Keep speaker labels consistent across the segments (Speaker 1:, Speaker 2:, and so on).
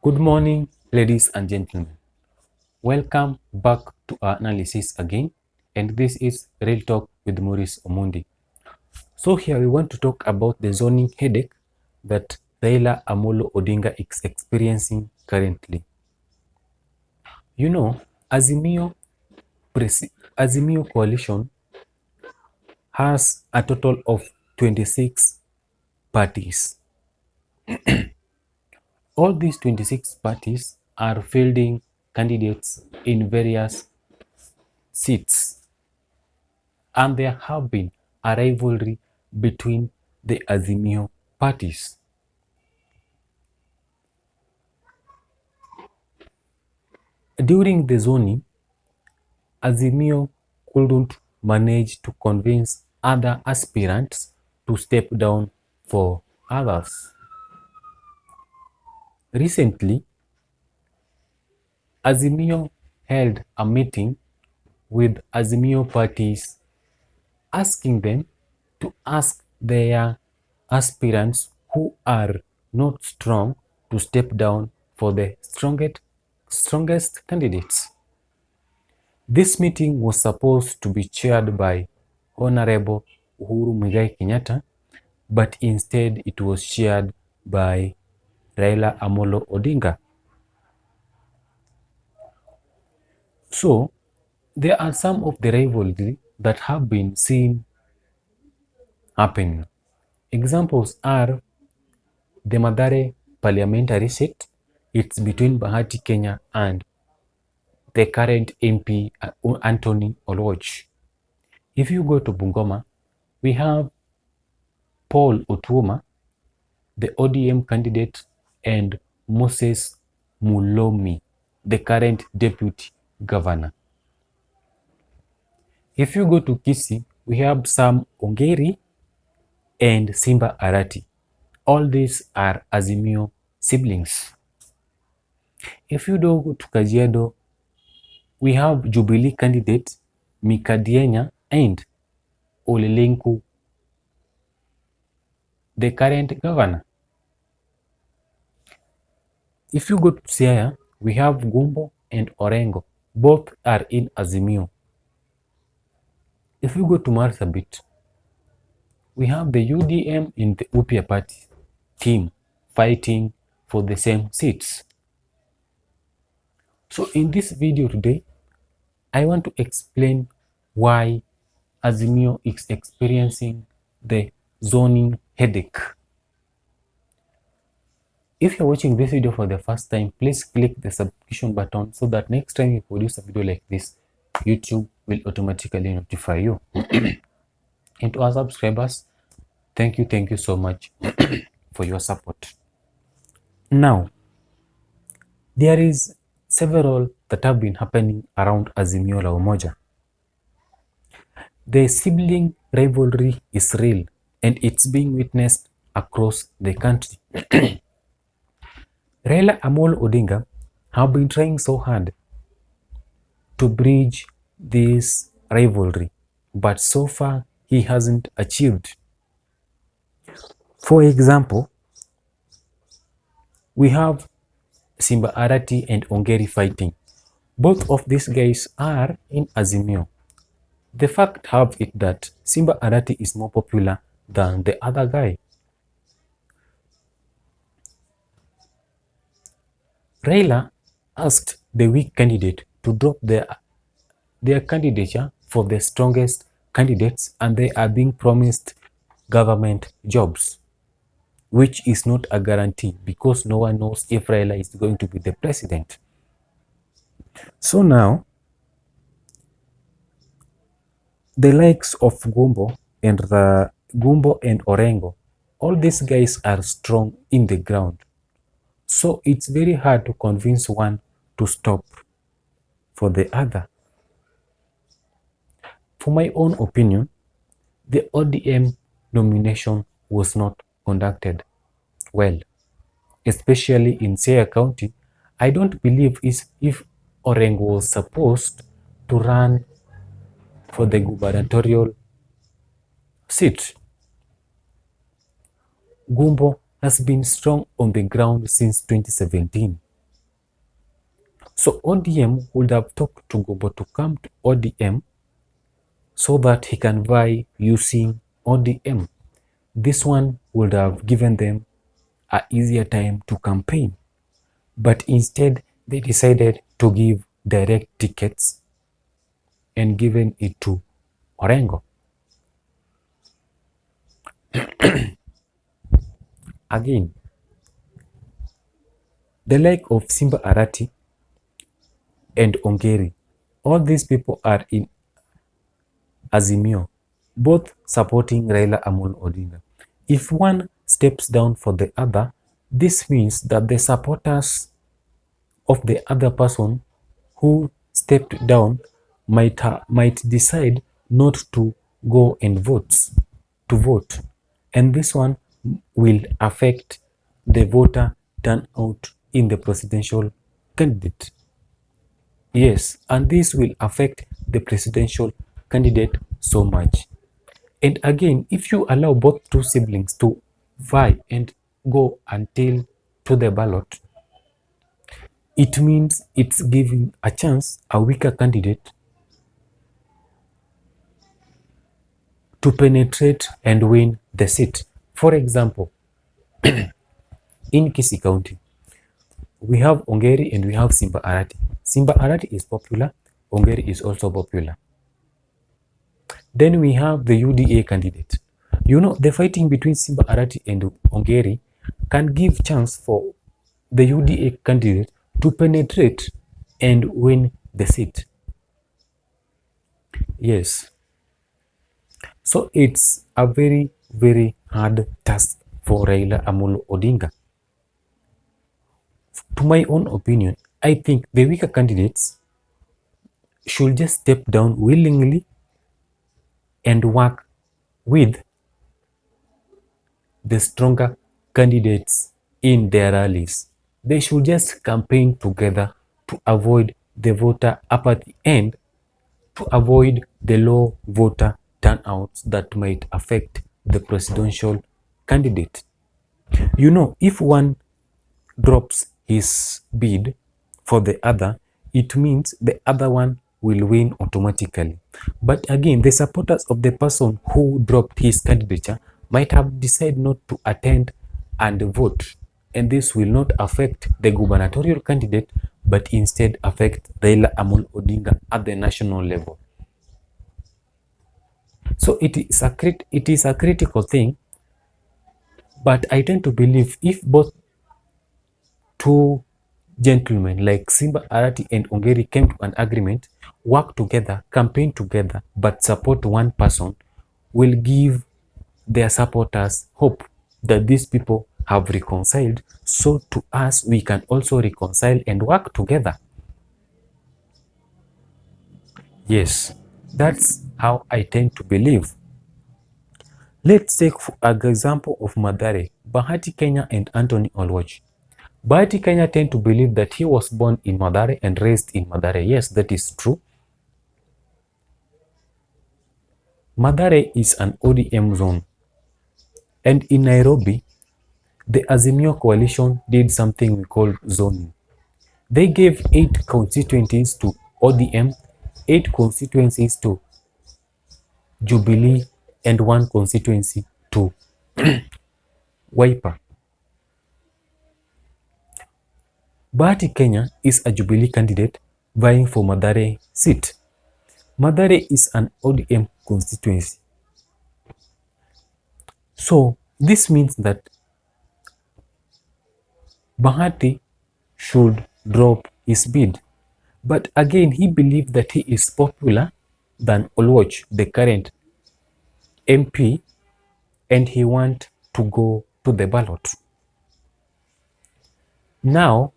Speaker 1: Good morning, ladies and gentlemen. Welcome back to our analysis again. And this is Real Talk with Maurice Omundi. So here we want to talk about the zoning headache that Raila Amolo Odinga is experiencing currently. You know, Azimio coalition has a total of 26 parties. All these 26 parties are fielding candidates in various seats, and there have been a rivalry between the Azimio parties. During the zoning, Azimio couldn't manage to convince other aspirants to step down for others. Recently, Azimio held a meeting with Azimio parties asking them to ask their aspirants who are not strong to step down for the strongest candidates. This meeting was supposed to be chaired by Honorable Uhuru Muigai Kenyatta, but instead it was chaired by Raila Amolo Odinga. So, there are some of the rivalry that have been seen happening. Examples are the Mathare parliamentary seat. It's between Bahati Kenya and the current MP Anthony Oloch. If you go to Bungoma, we have Paul Otuoma, the ODM candidate, and Moses Mulomi, the current deputy governor. If you go to Kisii, we have Sam Ongeri and Simba Arati. All these are Azimio siblings. If you go to Kajiado, we have Jubilee candidate Mika Dienya and Olelenku, the current governor. If you go to Siaya, we have Gumbo and Orengo. Both are in Azimio. If you go to Marsabit, we have the UDM and the UPIA party team fighting for the same seats. So in this video today, I want to explain why Azimio is experiencing the zoning headache. If you're watching this video for the first time, please click the subscription button so that next time you produce a video like this, YouTube will automatically notify you. And to our subscribers, thank you so much for your support. Now, there is several that have been happening around Azimio la Umoja. The sibling rivalry is real and it's being witnessed across the country. Raila Amolo Odinga have been trying so hard to bridge this rivalry, but so far he hasn't achieved. For example, we have Simba Arati and Ongeri fighting. Both of these guys are in Azimio. The fact have it that Simba Arati is more popular than the other guy. Raila asked the weak candidate to drop their candidature for the strongest candidates, and they are being promised government jobs, which is not a guarantee because no one knows if Raila is going to be the president. So now, the likes of Gumbo and Orengo, all these guys are strong in the ground. So it's very hard to convince one to stop for the other. For my own opinion, the ODM nomination was not conducted well, especially in Siaya County. I don't believe if Orengo was supposed to run for the gubernatorial seat. Gumbo has been strong on the ground since 2017. So ODM would have talked to Gobo to come to ODM so that he can vie using ODM. This one would have given them an easier time to campaign. But instead, they decided to give direct tickets and given it to Orengo. Again, the like of Simba Arati and Ongeri, all these people are in Azimio, both supporting Raila Amolo Odinga. If one steps down for the other, this means that the supporters of the other person who stepped down might decide not to go and vote, and this one will affect the voter turnout in the presidential candidate. Yes, and this will affect the presidential candidate so much. And again, if you allow both two siblings to vie and go until to the ballot, it means it's giving a chance a weaker candidate to penetrate and win the seat. For example, in Kisii County, we have Ongeri and we have Simba Arati. Simba Arati is popular, Ongeri is also popular. Then we have the UDA candidate. You know, the fighting between Simba Arati and Ongeri can give chance for the UDA candidate to penetrate and win the seat. Yes. So it's a very, very hard task for Raila Amolo Odinga. To my own opinion, I think the weaker candidates should just step down willingly and work with the stronger candidates in their rallies. They should just campaign together to avoid the voter apathy and to avoid the low voter turnouts that might affect the presidential candidate. You know, if one drops his bid for the other, it means the other one will win automatically. But again, the supporters of the person who dropped his candidature might have decided not to attend and vote. And this will not affect the gubernatorial candidate, but instead affect Raila Amolo Odinga at the national level. So it is a critical thing, but I tend to believe if both two gentlemen like Simba Arati and Ongeri came to an agreement, work together, campaign together, but support one person, will give their supporters hope that these people have reconciled. So to us, we can also reconcile and work together. Yes, that's how I tend to believe. Let's take an example of Mathare, Bahati Kenya and Anthony Oluoch. Bahati Kenya tend to believe that he was born in Mathare and raised in Mathare. Yes, that is true. Mathare is an ODM zone. And in Nairobi, the Azimio coalition did something we call zoning. They gave 8 constituencies to ODM, 8 constituencies to Jubilee, and 1 constituency to Wiper. Bahati Kenya is a Jubilee candidate vying for Mathare seat. Mathare is an ODM constituency. So this means that Bahati should drop his bid. But again, he believed that he is popular than Oluoch, the current MP, and he want to go to the ballot. Now,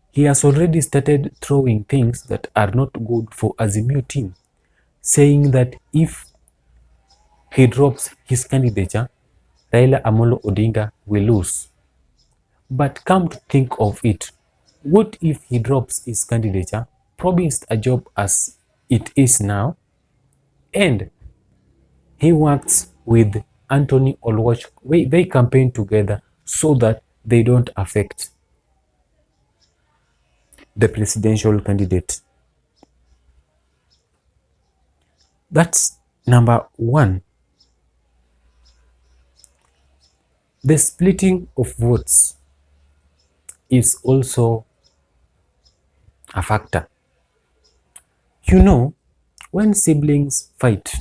Speaker 1: he has already started throwing things that are not good for Azimio team, saying that if he drops his candidature, Raila Amolo Odinga will lose. But come to think of it, what if he drops his candidature, promised a job as it is now, and he works with Anthony Oluoch? They campaign together so that they don't affect the presidential candidate. That's number one. The splitting of votes is also a factor. You know, when siblings fight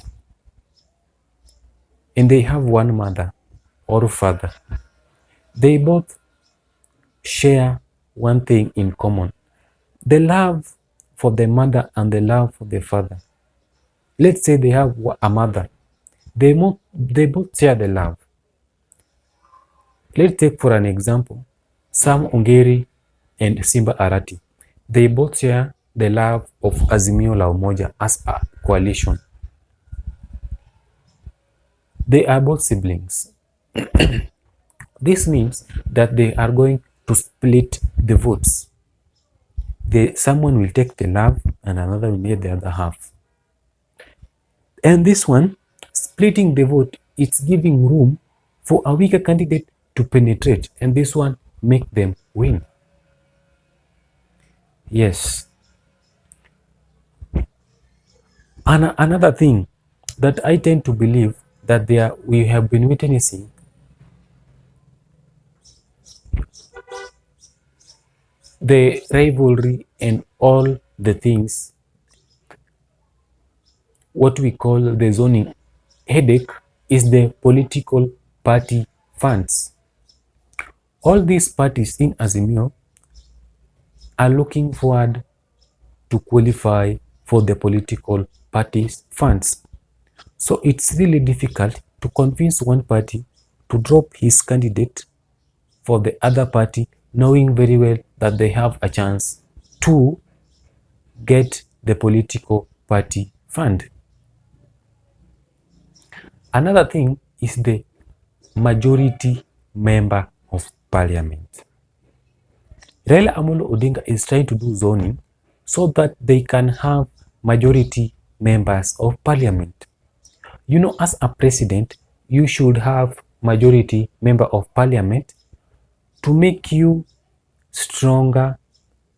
Speaker 1: and they have one mother or father, they both share one thing in common: the love for the mother and the love for the father. Let's say they have a mother, they both share the love. Let's take for an example, Sam Ongeri and Simba Arati. They both share the love of Azimio la Umoja as a coalition. They are both siblings. This means that they are going to split the votes. Someone will take the love and another will get the other half. And this one, splitting the vote, it's giving room for a weaker candidate to penetrate, and this one make them win. Yes. Another thing that I tend to believe that we have been witnessing the rivalry and all the things, what we call the zoning headache, is the political party funds. All these parties in Azimio are looking forward to qualify for the political party's funds. So it's really difficult to convince one party to drop his candidate for the other party, knowing very well that they have a chance to get the political party fund. Another thing is the majority member of parliament. Raila Amolo Odinga is trying to do zoning so that they can have majority members of parliament. You know, as a president, you should have majority member of parliament to make you stronger,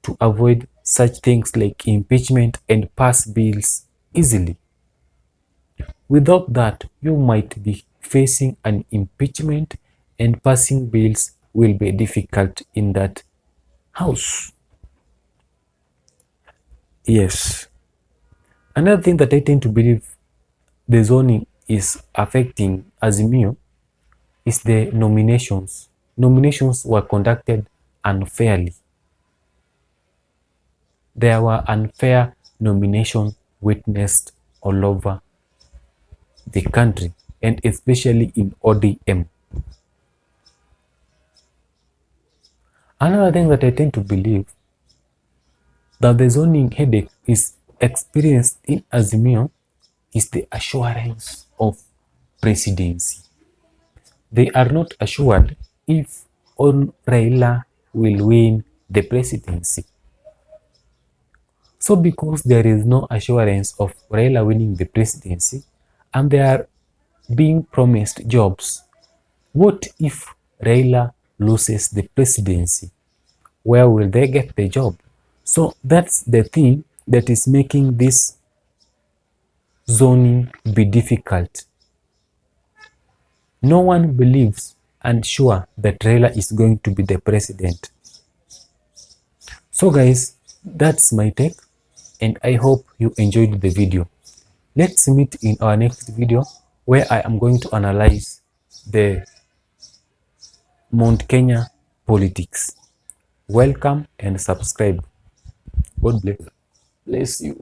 Speaker 1: to avoid such things like impeachment and pass bills easily. Without that, you might be facing an impeachment and passing bills will be difficult in that house. Yes. Another thing that I tend to believe the zoning is affecting Azimio is the nominations. Nominations were conducted unfairly. There were unfair nominations witnessed all over the country, and especially in ODM. Another thing that I tend to believe that the zoning headache is experienced in Azimio is the assurance of presidency. They are not assured if Raila will win the presidency. So because there is no assurance of Raila winning the presidency and they are being promised jobs, what if Raila loses the presidency? Where will they get the job? So that's the thing that is making this zoning be difficult. No one believes and sure that Raila is going to be the president. So guys, that's my take and I hope you enjoyed the video. Let's meet in our next video where I am going to analyze the Mount Kenya politics. Welcome and subscribe. God bless you.